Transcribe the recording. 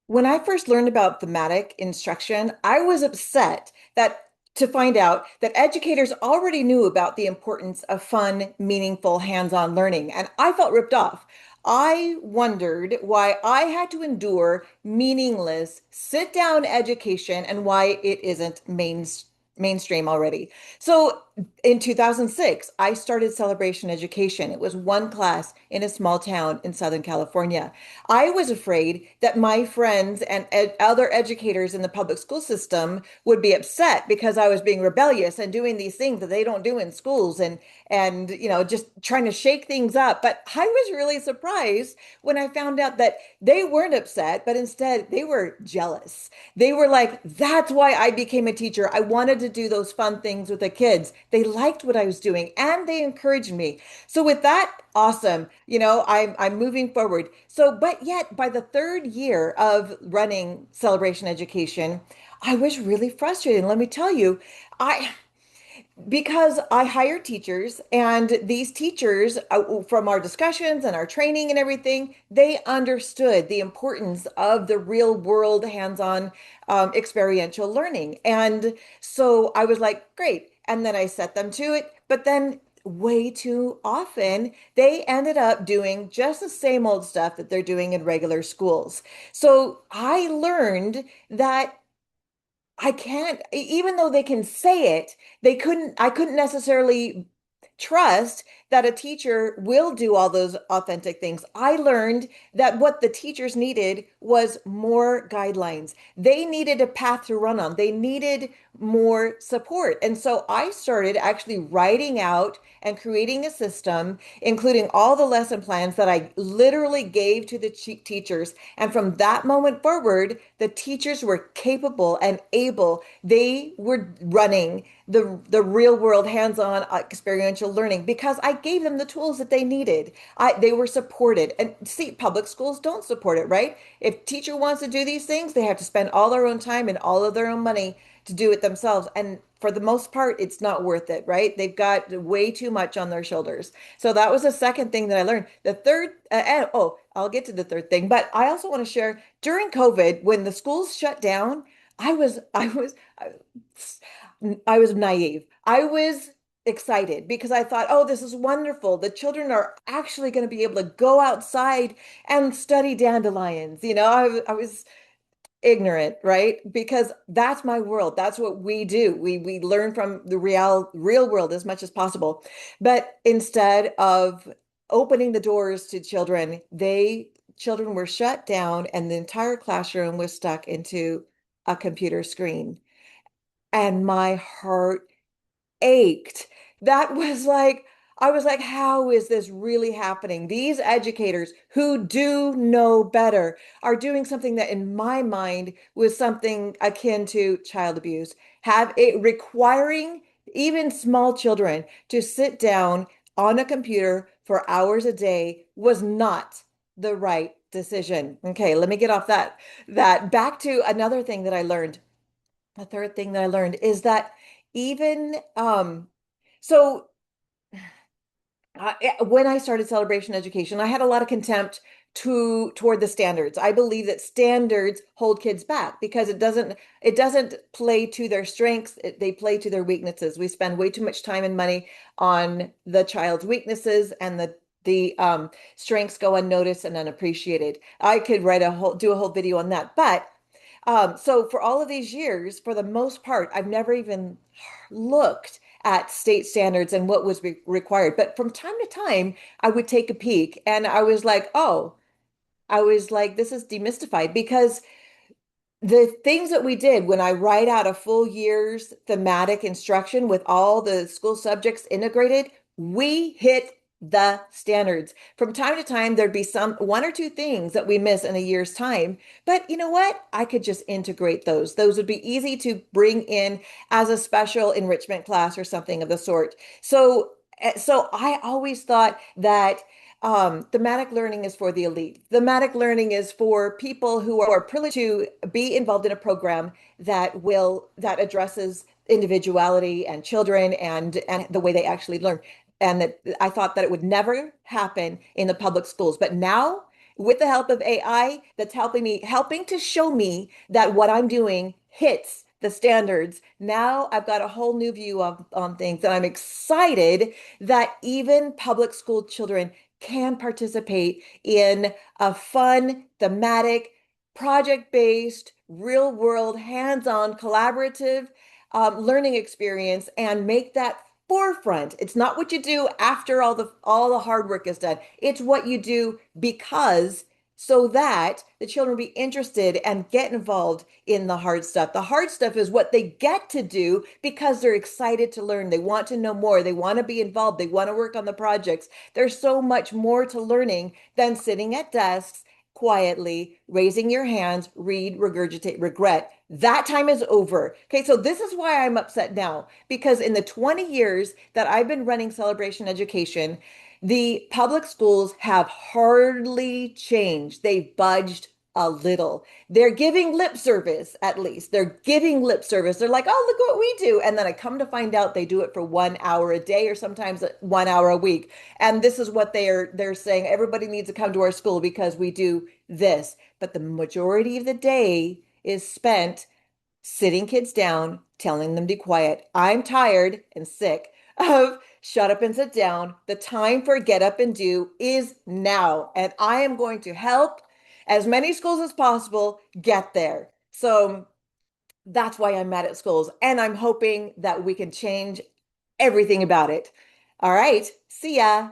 When I first learned about thematic instruction, I was upset that to find out that educators already knew about the importance of fun, meaningful, hands-on learning, and I felt ripped off. I wondered why I had to endure meaningless sit-down education and why it isn't mainstream already. So in 2006, I started Celebration Education. It was one class in a small town in Southern California. I was afraid that my friends and other educators in the public school system would be upset because I was being rebellious and doing these things that they don't do in schools and just trying to shake things up. But I was really surprised when I found out that they weren't upset, but instead they were jealous. They were like, that's why I became a teacher. I wanted to do those fun things with the kids. They liked what I was doing and they encouraged me. So with that, awesome. I'm moving forward. So, but yet by the third year of running Celebration Education, I was really frustrated. And let me tell you, I because I hired teachers, and these teachers, from our discussions and our training and everything, they understood the importance of the real world hands-on experiential learning. And so I was like, great. And then I set them to it. But then way too often, they ended up doing just the same old stuff that they're doing in regular schools. So I learned that I can't, even though they can say it, I couldn't necessarily trust that a teacher will do all those authentic things. I learned that what the teachers needed was more guidelines. They needed a path to run on. They needed more support. And so I started actually writing out and creating a system, including all the lesson plans that I literally gave to the teachers. And from that moment forward, the teachers were capable and able. They were running the real world hands-on experiential learning because I gave them the tools that they needed. They were supported. And see, public schools don't support it, right? If teacher wants to do these things, they have to spend all their own time and all of their own money to do it themselves. And for the most part, it's not worth it, right? They've got way too much on their shoulders. So that was the second thing that I learned. The third, I'll get to the third thing, but I also want to share during COVID when the schools shut down, I was naive. I was excited because I thought, oh, this is wonderful. The children are actually going to be able to go outside and study dandelions. I was ignorant, right? Because that's my world. That's what we do. We learn from the real world as much as possible. But instead of opening the doors to children, children were shut down and the entire classroom was stuck into a computer screen. And my heart ached. That was like, I was like, how is this really happening? These educators who do know better are doing something that, in my mind, was something akin to child abuse, have it requiring even small children to sit down on a computer for hours a day was not the right decision. Okay, let me get off that back to another thing that I learned. The third thing that I learned is that even so when I started Celebration Education, I had a lot of contempt toward the standards. I believe that standards hold kids back because it doesn't play to their strengths. They play to their weaknesses. We spend way too much time and money on the child's weaknesses, and the strengths go unnoticed and unappreciated. I could do a whole video on that, but so for all of these years, for the most part, I've never even looked at state standards and what was required. But from time to time, I would take a peek and I was like, this is demystified because the things that we did when I write out a full year's thematic instruction with all the school subjects integrated, we hit the standards. From time to time, there'd be some one or two things that we miss in a year's time. But you know what? I could just integrate those. Those would be easy to bring in as a special enrichment class or something of the sort. So I always thought that thematic learning is for the elite. Thematic learning is for people who are privileged to be involved in a program that addresses individuality and children and the way they actually learn. And that I thought that it would never happen in the public schools. But now with the help of AI that's helping to show me that what I'm doing hits the standards. Now I've got a whole new view on things, and I'm excited that even public school children can participate in a fun, thematic, project-based, real-world, hands-on, collaborative learning experience and make that forefront. It's not what you do after all the hard work is done. It's what you do because so that the children be interested and get involved in the hard stuff. The hard stuff is what they get to do because they're excited to learn. They want to know more. They want to be involved. They want to work on the projects. There's so much more to learning than sitting at desks quietly, raising your hands, read, regurgitate, regret. That time is over. Okay, so this is why I'm upset now, because in the 20 years that I've been running Celebration Education, the public schools have hardly changed. They've budged a little. They're giving lip service, at least. They're giving lip service. They're like, oh, look what we do. And then I come to find out they do it for 1 hour a day or sometimes 1 hour a week. And this is what they're saying. Everybody needs to come to our school because we do this. But the majority of the day is spent sitting kids down, telling them to be quiet. I'm tired and sick of shut up and sit down. The time for get up and do is now. And I am going to help as many schools as possible get there. So that's why I'm mad at schools. And I'm hoping that we can change everything about it. All right. See ya.